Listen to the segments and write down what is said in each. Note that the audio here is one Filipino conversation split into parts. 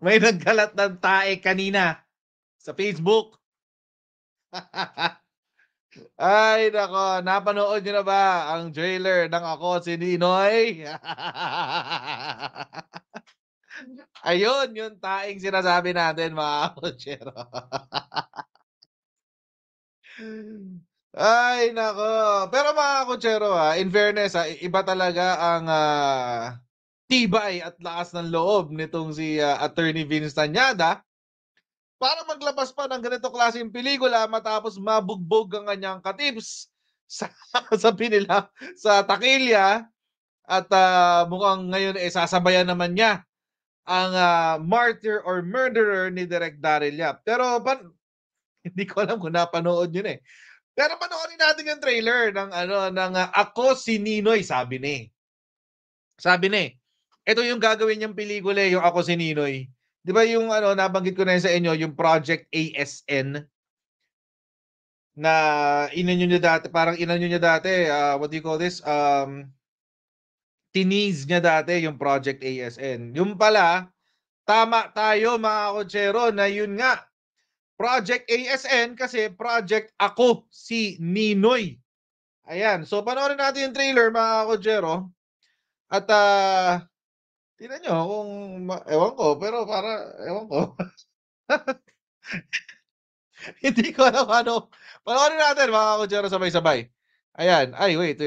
May nagkalat ng tae kanina sa Facebook. Ay nako, napanood niyo na ba ang trailer ng Ako si Ninoy? Ayun, yung taing sinasabi natin mga kotsero. Ay nako. Pero mga kotsero, in fairness, iba talaga ang tibay at lakas ng loob nitong si Attorney Vince Tañada para maglabas pa ng ganito klaseng pelikula matapos mabugbog ang kanyang katips sa sa pinila sa takilya at mukhang ngayon sasabayan naman niya ang martyr or murderer ni Direk Daryl Yap. Pero hindi ko alam kung napanood yun eh. Pero panoorin natin yung trailer ng Ako si Ninoy, sabi ni. Ito yung gagawin niyang pelikula, yung Ako si Ninoy. 'Di ba yung nabanggit ko na yun sa inyo, yung Project ASN na inanyo niya dati, what do you call this? Tiniz niya dati yung Project ASN. Yung pala, tama tayo mga kotsero na yun nga, Project ASN kasi Project Ako si Ninoy. Ayan, so panoorin natin yung trailer mga kotsero. At tingnan nyo kung, ewan ko, pero ewan ko. Hindi ko alam ano. Panoorin natin mga kotsero sabay-sabay. Ayan, ay wait.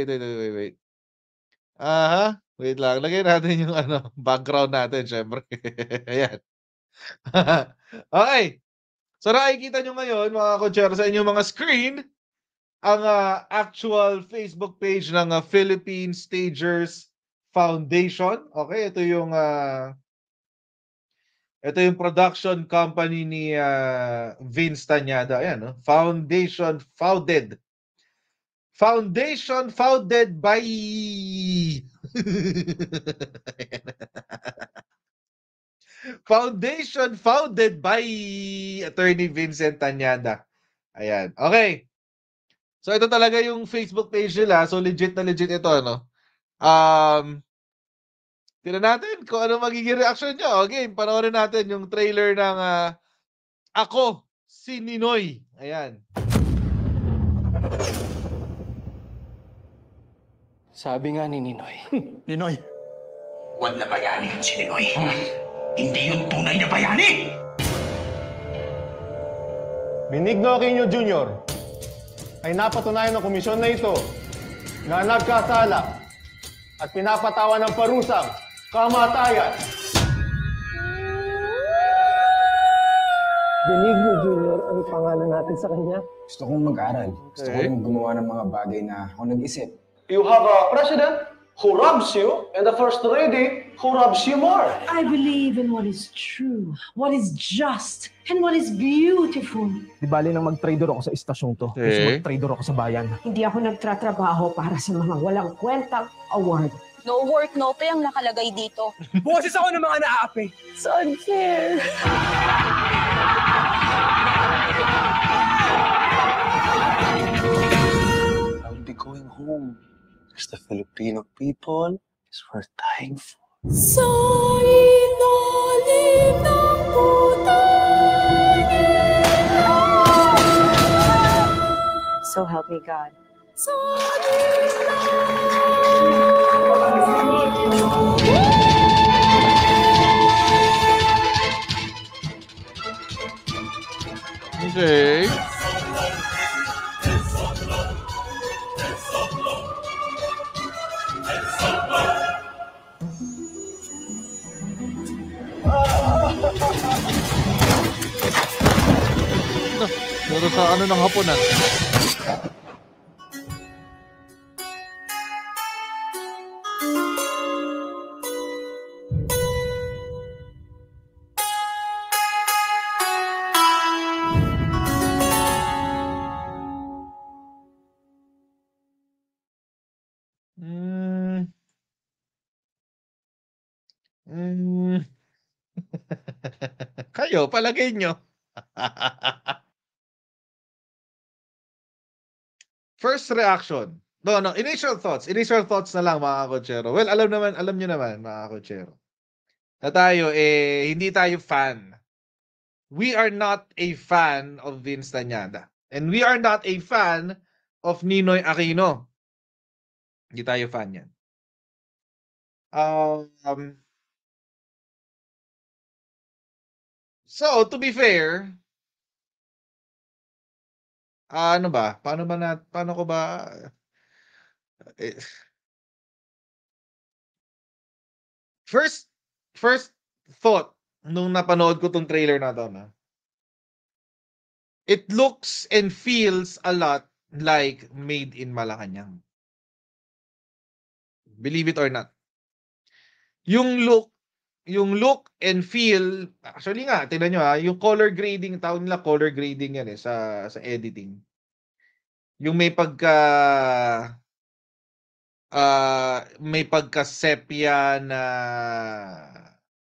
Aha, wait lang. Lagay natin yung background natin, syempre. Ayan. Okay. So nakikita nyo ngayon mga kotsero sa inyong mga screen ang actual Facebook page ng Philippine Stagers Foundation. Okay, ito yung production company ni Vince Tañada. Ayan, no? Foundation founded by Foundation founded by Attorney Vincent Tañada. Ayan. Okay. So ito talaga yung Facebook page nila. So legit na legit ito, no? Tingnan natin kung ano magiging reaction nyo. Okay, panoorin natin yung trailer ng Ako si Ninoy. Ayan. Sabi nga ni Ninoy. Ninoy. Huwag na bayani yun si Ninoy. Hindi yun tunay na bayani! Benigno Aquino Jr. ay napatunayan ng komisyon na ito na nagkasala at pinapatawan ng parusang kamatayan. Benigno Jr. ang pangalan natin sa kanya. Gusto kong mag-aral. Gusto ko rin gumawa ng mga bagay na ako nag-isip. You have a president who robs you and the first lady who robs you more. I believe in what is true, what is just, and what is beautiful. Di bali nang mag-trader ako sa istasyong to. Kasi mag-trader ako sa bayan. Hindi ako nagtratrabaho para sa mga walang kwentang award. No work, no pay ang nakalagay dito. Boses ako ng mga naaapi. It's unfair. I'll be going home. Because the Filipino people is worth dying for. So help me God. Okay. Pero sa ng hapunan. Kayo, palagay nyo. First reaction. No, initial thoughts. Initial thoughts na lang mga kotsero. Well, alam nyo naman mga kotsero. na tayo, hindi tayo fan. We are not a fan of Vince Tañada. And we are not a fan of Ninoy Aquino. Hindi tayo fan yan. So, to be fair, ano ba? Paano ko ba first thought nung napanood ko tong trailer na to, it looks and feels a lot like Made in Malacanang. Believe it or not. Yung look and feel, actually nga, tingnan nyo yung color grading, tawag nila color grading yan sa editing. Yung may pagka sepia na,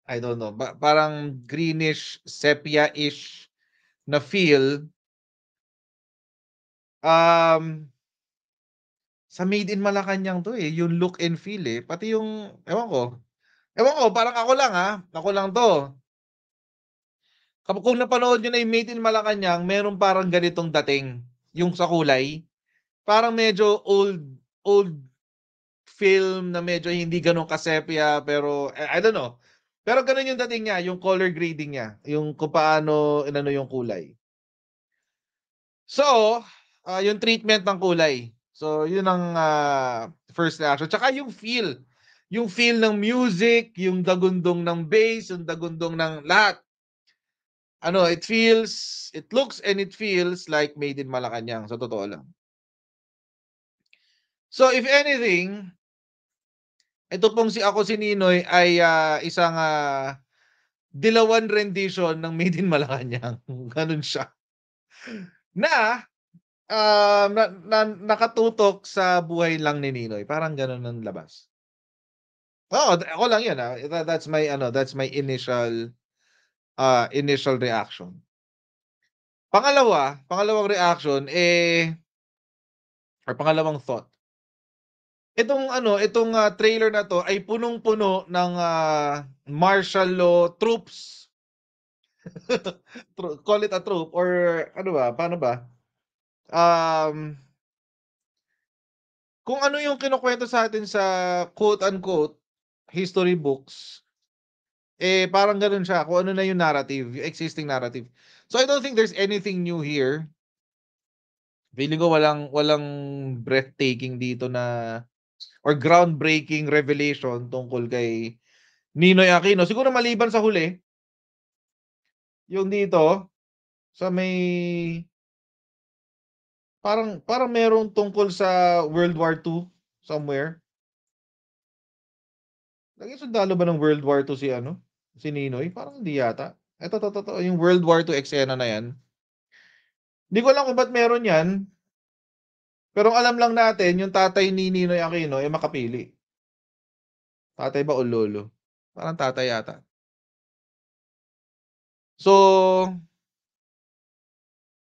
I don't know, parang greenish, sepia-ish na feel. Sa Made in Malacanang to yung look and feel pati yung, ewan ko, parang ako lang to. Kung napanood nyo na yung Made in Malacanang, meron parang ganitong dating, yung sa kulay. Parang medyo old film na medyo hindi ganun kasepia, pero I don't know. Pero ganun yung dating niya, yung color grading niya, yung kung paano inano yung kulay. So, yung treatment ng kulay. So, yun ang first reaction. Tsaka yung feel ng music, yung dagundong ng bass, yung dagundong ng lahat. It looks and it feels like Made in Malacanang, sa totoo lang. So, if anything, ito pong si Ninoy ay isang dilawan rendition ng Made in Malacanang. Ganun siya. Nakatutok sa buhay lang ni Ninoy. Parang ganun ang labas. Ako lang yun. That's my initial reaction. Pangalawang reaction or pangalawang thought. Itong trailer na to ay punong-puno ng martial law troops. Call it a troop or paano ba? Kung ano yung kinukwento sa atin sa quote-unquote history books, parang ganun siya. Kung ano na yung narrative, yung existing narrative. So I don't think there's anything new here. Feeling ko walang breathtaking dito na or groundbreaking revelation tungkol kay Ninoy Aquino. Siguro maliban sa huli, yung dito, sa may parang merong tungkol sa World War II somewhere. Naging sundalo ba ng World War II si Ninoy? Parang hindi yata. Ito, yung World War II eksena na yan. Hindi ko alam kung ba't meron yan. Pero alam lang natin, yung tatay ni Ninoy Aquino ay makapili. Tatay ba o lolo? Parang tatay yata. So,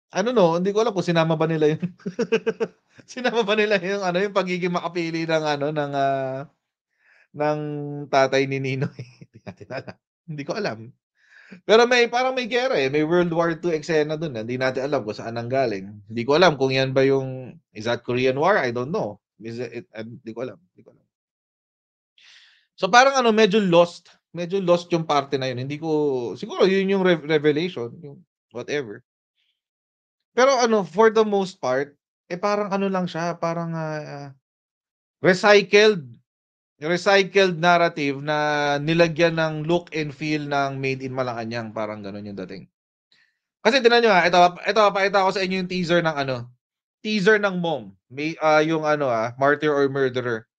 hindi ko alam kung sinama ba nila yun. Sinama ba nila yung yung pagiging makapili ng tatay ni Ninoy. Hindi ko alam. Pero parang may gera may World War II eksena dun. Hindi natin alam kung saan ang galing. Hindi ko alam kung yan ba is that Korean War? I don't know. Hindi ko alam. So parang medyo lost. Medyo lost yung parte na yun. Siguro yun yung revelation, yung whatever. Pero for the most part, parang lang siya, parang recycled narrative na nilagyan ng look and feel ng Made in Malacanang. Parang ganun yung dating. Kasi tingnan nyo ito papakita ko sa inyo yung teaser ng Mom. Yung Martyr or Murderer.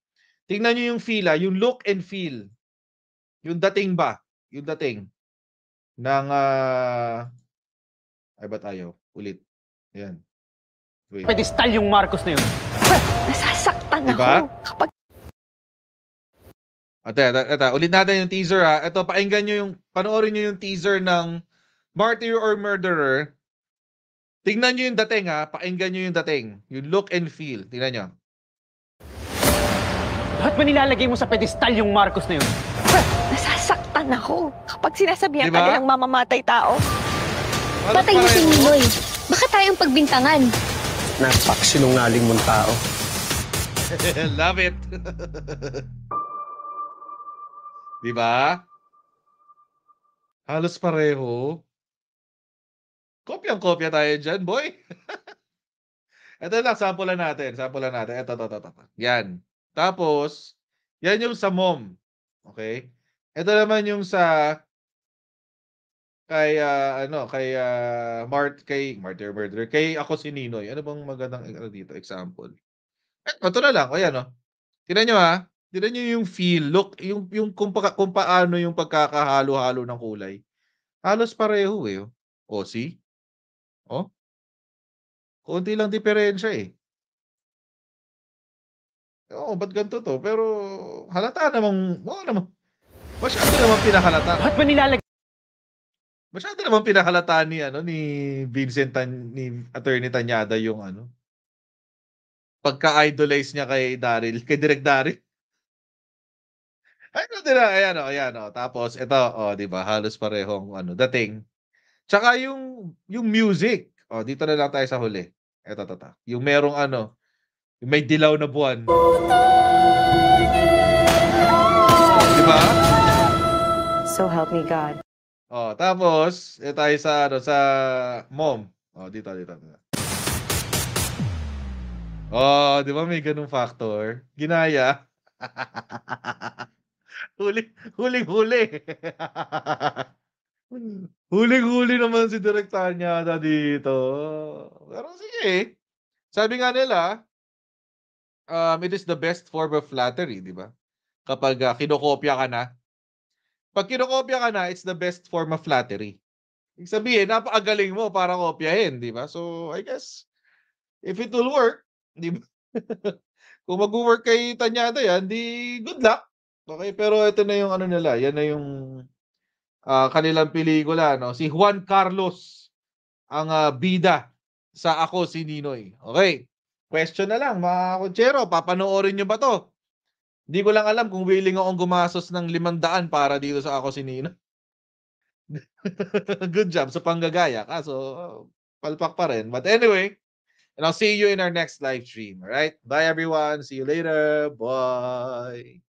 Tingnan nyo yung feel, yung look and feel. Yung dating ba? Yung dating ng ay ba tayo? Ulit. Ayan. Wait. Pedestal yung Marcos na yun. Nasasaktan diba? ako kapag Ito, ulit natin yung teaser Ito, panoorin nyo yung teaser ng Martyr or Murderer. Tingnan nyo yung dating pakinggan nyo yung dating. Yung look and feel. Tingnan nyo. Bakit ba nilalagay mo sa pedestal yung Marcos na yun? nasasaktan nasasaktan ako kapag sinasabihan Diba? ka nilang mamamatay tao. Halos Patay mo si pareho. Ninoy. Baka tayong pagbintangan. Napaksinungaling mong tao. Love it. Di ba? Halos pareho. Kopyang-kopya tayo dyan, boy. Ito lang, sample lang natin. Sample lang natin. Ito. Yan. Tapos, yan yung sa mom. Okay? Ito naman yung sa kay kay Martyr Murderer. Kay Ako si Ninoy. Ano bang magandang dito example? Ito na lang. Ayan, oh. Tingnan nyo, ha. Tingnan nyo yung feel. Look, yung kung paano yung pagkakahalo-halo ng kulay. Halos pareho, eh. Oh, see? Oh. Konti lang diferensya, eh. Oo, ba't ganito to? Pero halata namang, masyado namang pinahalata. Ba't ba nilalagay? Masyado namang pinahalata ni ni Attorney Tanyada yung pagka-idolize niya kay Daryl, kay Direk Daryl. Ayan o. Tapos ito, di ba? Halos parehong dating. Tsaka yung music. Dito na lang tayo sa huli. Ito. Yung merong yung may dilaw na buwan. Di ba? So help me God. Tapos tayo sa mom. Dito. Di ba may ganung factor? Ginaya. Huling-huli. Huling-huli naman si Direk Tanyada dito. Pero sige. Sabi nga nila, it is the best form of flattery, di ba? Kapag kinokopya ka na. Pag kinokopya ka na, it's the best form of flattery. Ibig sabihin, napakagaling mo para kopyahin, di ba? So, I guess, if it will work, di ba? Kung mag-work kay Tanyada yan, di good luck. Okay, pero ito na yung nila. Yan na yung kanilang pelikula. No? Si Juan Carlos ang bida sa Ako si Ninoy. Okay, question na lang mga kutsero. Papanoorin nyo ba to? Hindi ko lang alam kung willing akong gumastos ng 500 para dito sa Ako si Ninoy. Good job sa panggagaya. Kaso, palpak pa rin. But anyway, and I'll see you in our next live stream. All right? Bye, everyone. See you later. Bye.